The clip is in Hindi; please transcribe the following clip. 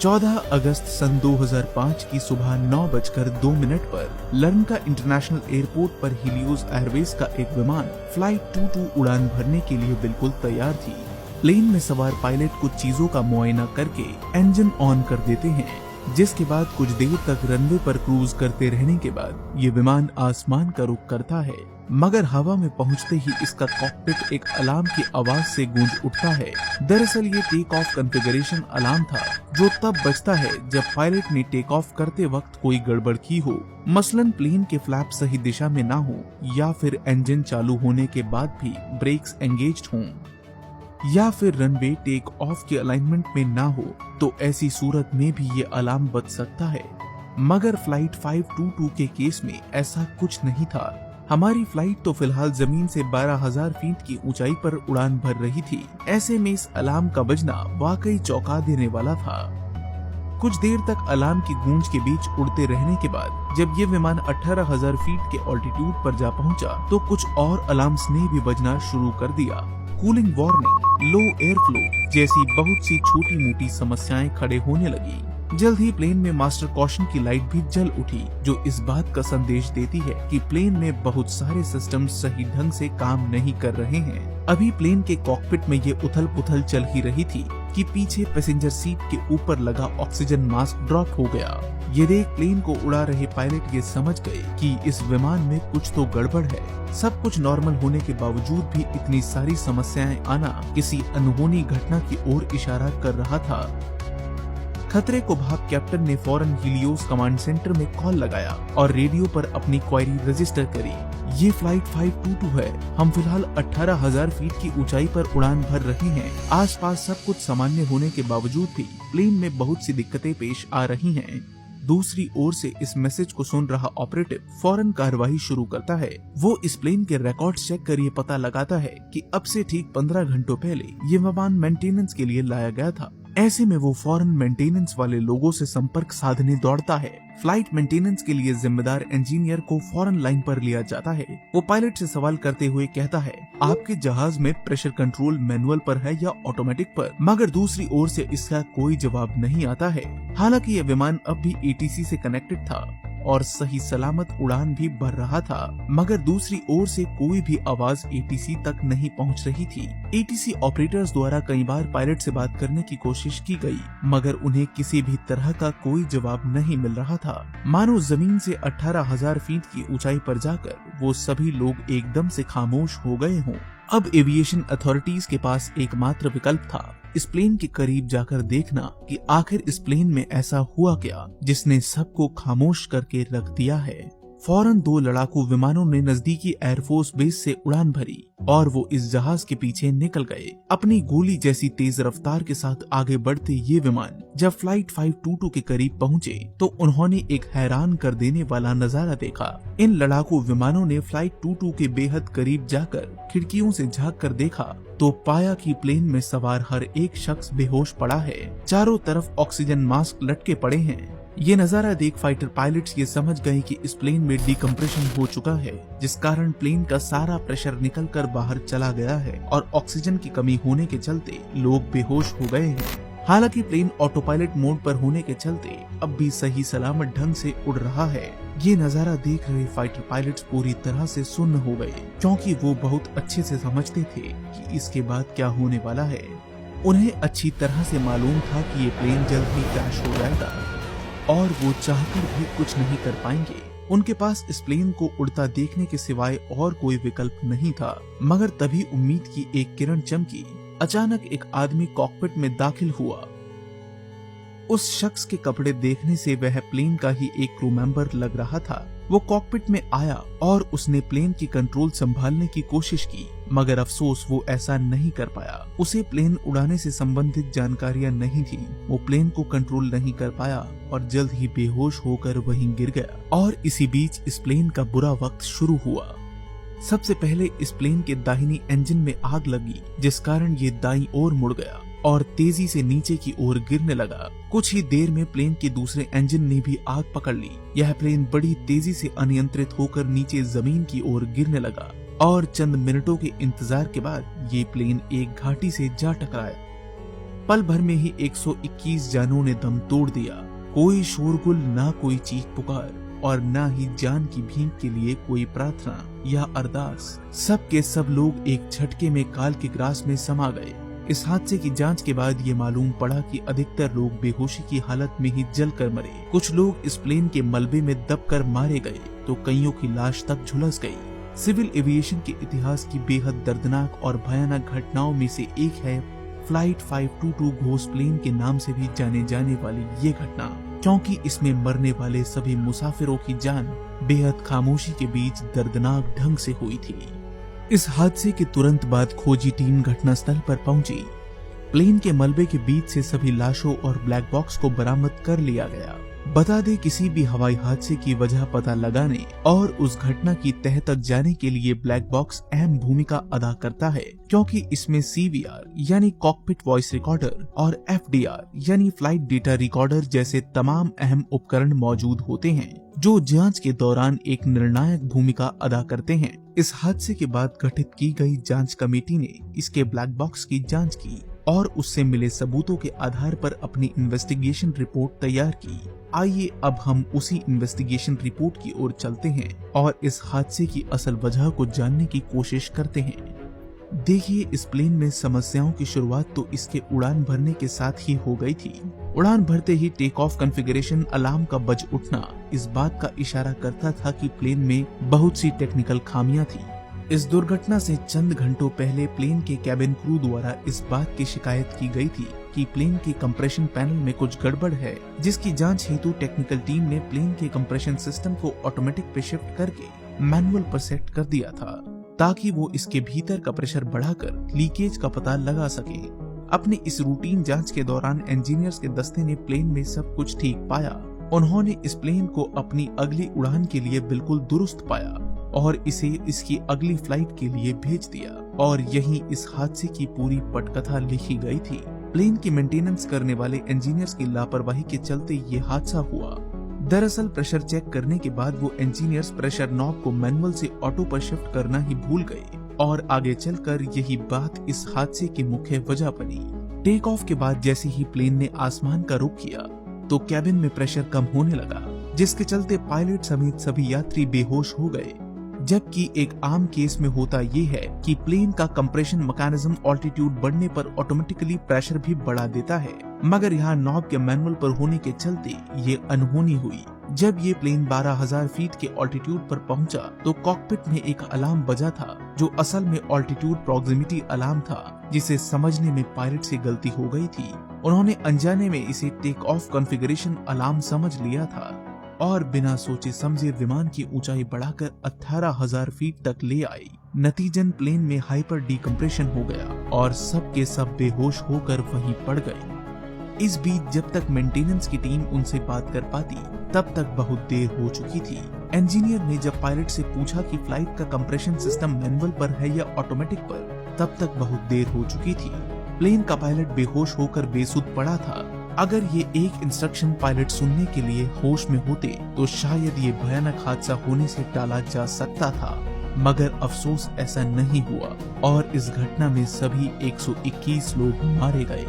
14 अगस्त सन 2005 की सुबह 9:02 पर लर्नका इंटरनेशनल एयरपोर्ट पर हिलियोस एयरवेज का एक विमान फ्लाइट 22 उड़ान भरने के लिए बिल्कुल तैयार थी। प्लेन में सवार पायलट कुछ चीजों का मुआयना करके इंजन ऑन कर देते हैं, जिसके बाद कुछ देर तक रनवे पर क्रूज करते रहने के बाद ये विमान आसमान का रुख करता है। मगर हवा में पहुंचते ही इसका कॉकपिट एक अलार्म की आवाज से गूंज उठता है। दरअसल ये टेक ऑफ कॉन्फ़िगरेशन अलार्म था, जो तब बजता है जब पायलट ने टेक ऑफ करते वक्त कोई गड़बड़ की हो, मसलन प्लेन के फ्लैप सही दिशा में ना हो, या फिर इंजन चालू होने के बाद भी ब्रेक्स एंगेज्ड हों, या फिर रनवे टेक ऑफ के अलाइनमेंट में ना हो, तो ऐसी सूरत में भी ये अलार्म बज सकता है। मगर फ्लाइट 522 के केस में ऐसा कुछ नहीं था। हमारी फ्लाइट तो फिलहाल जमीन से 12,000 फीट की ऊंचाई पर उड़ान भर रही थी। ऐसे में इस अलार्म का बजना वाकई चौंका देने वाला था। कुछ देर तक अलार्म की गूंज के बीच उड़ते रहने के बाद जब ये विमान 18,000 फीट के ऑल्टीट्यूड पर जा पहुंचा, तो कुछ और अलार्म्स ने भी बजना शुरू कर दिया। कूलिंग वार्निंग, लो एयर फ्लो जैसी बहुत सी छोटी मोटी समस्याएं खड़े होने लगी। जल्द ही प्लेन में मास्टर कॉशन की लाइट भी जल उठी, जो इस बात का संदेश देती है कि प्लेन में बहुत सारे सिस्टम सही ढंग से काम नहीं कर रहे हैं। अभी प्लेन के कॉकपिट में ये उथल पुथल चल ही रही थी कि पीछे पैसेंजर सीट के ऊपर लगा ऑक्सीजन मास्क ड्रॉप हो गया। ये देख प्लेन को उड़ा रहे पायलट ये समझ गए कि इस विमान में कुछ तो गड़बड़ है। सब कुछ नॉर्मल होने के बावजूद भी इतनी सारी समस्याएं आना किसी अनहोनी घटना की ओर इशारा कर रहा था। खतरे को भाप कैप्टन ने फौरन हिलियोस कमांड सेंटर में कॉल लगाया और रेडियो पर अपनी क्वेरी रजिस्टर करी। ये फ्लाइट 522 है। हम फिलहाल 18,000 फीट की ऊंचाई पर उड़ान भर रहे हैं। आसपास सब कुछ सामान्य होने के बावजूद भी प्लेन में बहुत सी दिक्कतें पेश आ रही हैं। दूसरी ओर से इस मैसेज को सुन रहा ऑपरेटिव फौरन कार्रवाई शुरू करता है। वो इस प्लेन के रिकॉर्ड्स चेक कर ये पता लगाता है कि अब से ठीक 15 घंटों पहले ये विमान मेंटेनेंस के लिए लाया गया था। ऐसे में वो फौरन मेंटेनेंस वाले लोगों से संपर्क साधने दौड़ता है। फ्लाइट मेंटेनेंस के लिए जिम्मेदार इंजीनियर को फौरन लाइन पर लिया जाता है। वो पायलट से सवाल करते हुए कहता है, आपके जहाज में प्रेशर कंट्रोल मैनुअल पर है या ऑटोमेटिक पर? मगर दूसरी ओर से इसका कोई जवाब नहीं आता है। हालांकि यह विमान अब भी एटीसी से कनेक्टेड था और सही सलामत उड़ान भी भर रहा था, मगर दूसरी ओर से कोई भी आवाज एटीसी तक नहीं पहुंच रही थी। एटीसी ऑपरेटर्स द्वारा कई बार पायलट से बात करने की कोशिश की गई, मगर उन्हें किसी भी तरह का कोई जवाब नहीं मिल रहा था। मानो जमीन से 18,000 फीट की ऊंचाई पर जाकर वो सभी लोग एकदम से खामोश हो गए हों। अब एविएशन अथॉरिटीज के पास एकमात्र विकल्प था इस प्लेन के करीब जाकर देखना कि आखिर इस प्लेन में ऐसा हुआ क्या जिसने सबको खामोश करके रख दिया है। फौरन 2 लड़ाकू विमानों ने नजदीकी एयरफोर्स बेस से उड़ान भरी और वो इस जहाज के पीछे निकल गए। अपनी गोली जैसी तेज रफ्तार के साथ आगे बढ़ते ये विमान जब फ्लाइट 522 के करीब पहुंचे तो उन्होंने एक हैरान कर देने वाला नजारा देखा। इन लड़ाकू विमानों ने फ्लाइट 22 के बेहद करीब जाकर खिड़कियों से झांक कर देखा तो पाया कि प्लेन में सवार हर एक शख्स बेहोश पड़ा है। चारों तरफ ऑक्सीजन मास्क लटके पड़े हैं। ये नजारा देख फाइटर पायलट्स ये समझ गए कि इस प्लेन में डिकम्प्रेशन हो चुका है, जिस कारण प्लेन का सारा प्रेशर निकलकर बाहर चला गया है और ऑक्सीजन की कमी होने के चलते लोग बेहोश हो गए हैं। हालांकि प्लेन ऑटो पायलट मोड पर होने के चलते अब भी सही सलामत ढंग से उड़ रहा है। ये नजारा देख रहे फाइटर पायलट्स पूरी तरह से सुन्न हो गए, क्योंकि वो बहुत अच्छे से समझते थे कि इसके बाद क्या होने वाला है। उन्हें अच्छी तरह से मालूम था कि ये प्लेन जल्द ही क्रैश हो जाएगा और वो चाहकर भी कुछ नहीं कर पाएंगे। उनके पास इस प्लेन को उड़ता देखने के सिवाय और कोई विकल्प नहीं था। मगर तभी उम्मीद की एक किरण चमकी। अचानक एक आदमी कॉकपिट में दाखिल हुआ। उस शख्स के कपड़े देखने से वह प्लेन का ही एक क्रू मेंबर लग रहा था। वो कॉकपिट में आया और उसने प्लेन की कंट्रोल संभालने की कोशिश की, मगर अफसोस वो ऐसा नहीं कर पाया। उसे प्लेन उड़ाने से संबंधित जानकारियां नहीं थी। वो प्लेन को कंट्रोल नहीं कर पाया और जल्द ही बेहोश होकर वहीं गिर गया। और इसी बीच इस प्लेन का बुरा वक्त शुरू हुआ। सबसे पहले इस प्लेन के दाहिनी इंजन में आग लगी, जिस कारण ये दाईं ओर मुड़ गया और तेजी से नीचे की ओर गिरने लगा। कुछ ही देर में प्लेन के दूसरे इंजन ने भी आग पकड़ ली। यह प्लेन बड़ी तेजी से अनियंत्रित होकर नीचे जमीन की ओर गिरने लगा और चंद मिनटों के इंतजार के बाद ये प्लेन एक घाटी से जा टकराया। पल भर में ही 121 जानों ने दम तोड़ दिया। कोई शोरगुल, ना कोई चीख पुकार और ना ही जान की भीख के लिए कोई प्रार्थना या अरदास। सब के सब लोग एक झटके में काल के ग्रास में समा गए। इस हादसे की जांच के बाद ये मालूम पड़ा कि अधिकतर लोग बेहोशी की हालत में ही जलकर मरे। कुछ लोग इस प्लेन के मलबे में दबकर मारे गए तो कईयों की लाश तक झुलस गई। सिविल एविएशन के इतिहास की बेहद दर्दनाक और भयानक घटनाओं में से एक है फ्लाइट 522 घोस्ट प्लेन के नाम से भी जाने जाने वाली ये घटना, क्योंकि इसमें मरने वाले सभी मुसाफिरों की जान बेहद खामोशी के बीच दर्दनाक ढंग से हुई थी। इस हादसे के तुरंत बाद खोजी टीम घटनास्थल पर पहुंची। प्लेन के मलबे के बीच से सभी लाशों और ब्लैक बॉक्स को बरामद कर लिया गया। बता दें, किसी भी हवाई हादसे की वजह पता लगाने और उस घटना की तह तक जाने के लिए ब्लैक बॉक्स अहम भूमिका अदा करता है, क्योंकि इसमें CVR यानी कॉकपिट वॉइस रिकॉर्डर और FDR यानी फ्लाइट डेटा रिकॉर्डर जैसे तमाम अहम उपकरण मौजूद होते हैं, जो जांच के दौरान एक निर्णायक भूमिका अदा करते हैं। इस हादसे के बाद गठित की गई जांच कमेटी ने इसके ब्लैक बॉक्स की जांच की और उससे मिले सबूतों के आधार पर अपनी इन्वेस्टिगेशन रिपोर्ट तैयार की। आइए अब हम उसी इन्वेस्टिगेशन रिपोर्ट की ओर चलते हैं और इस हादसे की असल वजह को जानने की कोशिश करते हैं। देखिए, इस प्लेन में समस्याओं की शुरुआत तो इसके उड़ान भरने के साथ ही हो गई थी। उड़ान भरते ही टेक ऑफ कॉन्फ़िगरेशन अलार्म का बज उठना इस बात का इशारा करता था कि प्लेन में बहुत सी टेक्निकल खामियां थी। इस दुर्घटना से चंद घंटों पहले प्लेन के कैबिन क्रू द्वारा इस बात की शिकायत की गई थी कि प्लेन के कंप्रेशन पैनल में कुछ गड़बड़ है, जिसकी जांच हेतु टेक्निकल टीम ने प्लेन के कंप्रेशन सिस्टम को ऑटोमेटिक पे शिफ्ट करके मैनुअल पर सेट कर दिया था, ताकि वो इसके भीतर का प्रेशर बढ़ाकर लीकेज का पता लगा सके। अपनी इस रूटीन जांच के दौरान इंजीनियर्स के दस्ते ने प्लेन में सब कुछ ठीक पाया। उन्होंने इस प्लेन को अपनी अगली उड़ान के लिए बिल्कुल दुरुस्त पाया और इसे इसकी अगली फ्लाइट के लिए भेज दिया, और यहीं इस हादसे की पूरी पटकथा लिखी गई थी। प्लेन की मेंटेनेंस करने वाले इंजीनियर्स की लापरवाही के चलते ये हादसा हुआ। दरअसल प्रेशर चेक करने के बाद वो इंजीनियर्स प्रेशर नॉब को मैनुअल से ऑटो पर शिफ्ट करना ही भूल गए और आगे चलकर यही बात इस हादसे की मुख्य वजह बनी। टेक ऑफ के बाद जैसे ही प्लेन ने आसमान का रुख किया तो कैबिन में प्रेशर कम होने लगा, जिसके चलते पायलट समेत सभी यात्री बेहोश हो गए। जबकि एक आम केस में होता ये है कि प्लेन का कंप्रेशन मैकेनिज्म ऑल्टीट्यूड बढ़ने पर ऑटोमेटिकली प्रेशर भी बढ़ा देता है, मगर यहाँ नॉब के मैनुअल पर होने के चलते ये अनहोनी हुई। जब ये प्लेन 12,000 फीट के ऑल्टीट्यूड पर पहुंचा तो कॉकपिट में एक अलार्म बजा था, जो असल में ऑल्टीट्यूड प्रॉक्सिमिटी अलार्म था, जिसे समझने में पायलट से गलती हो गई थी। उन्होंने अनजाने में इसे टेक ऑफ कॉन्फ़िगरेशन अलार्म समझ लिया था और बिना सोचे समझे विमान की ऊंचाई बढ़ाकर 18,000 फीट तक ले आई। नतीजन प्लेन में हाइपर डिकम्प्रेशन हो गया और सब के सब बेहोश होकर वहीं पड़ गए। इस बीच जब तक मेंटेनेंस की टीम उनसे बात कर पाती, तब तक बहुत देर हो चुकी थी। इंजीनियर ने जब पायलट से पूछा कि फ्लाइट का कंप्रेशन सिस्टम मैनुअल पर है या ऑटोमेटिक पर, तब तक बहुत देर हो चुकी थी। प्लेन का पायलट बेहोश होकर बेसुध पड़ा था। अगर ये एक इंस्ट्रक्शन पायलट सुनने के लिए होश में होते तो शायद ये भयानक हादसा होने से टाला जा सकता था, मगर अफसोस ऐसा नहीं हुआ और इस घटना में सभी 121 लोग मारे गए।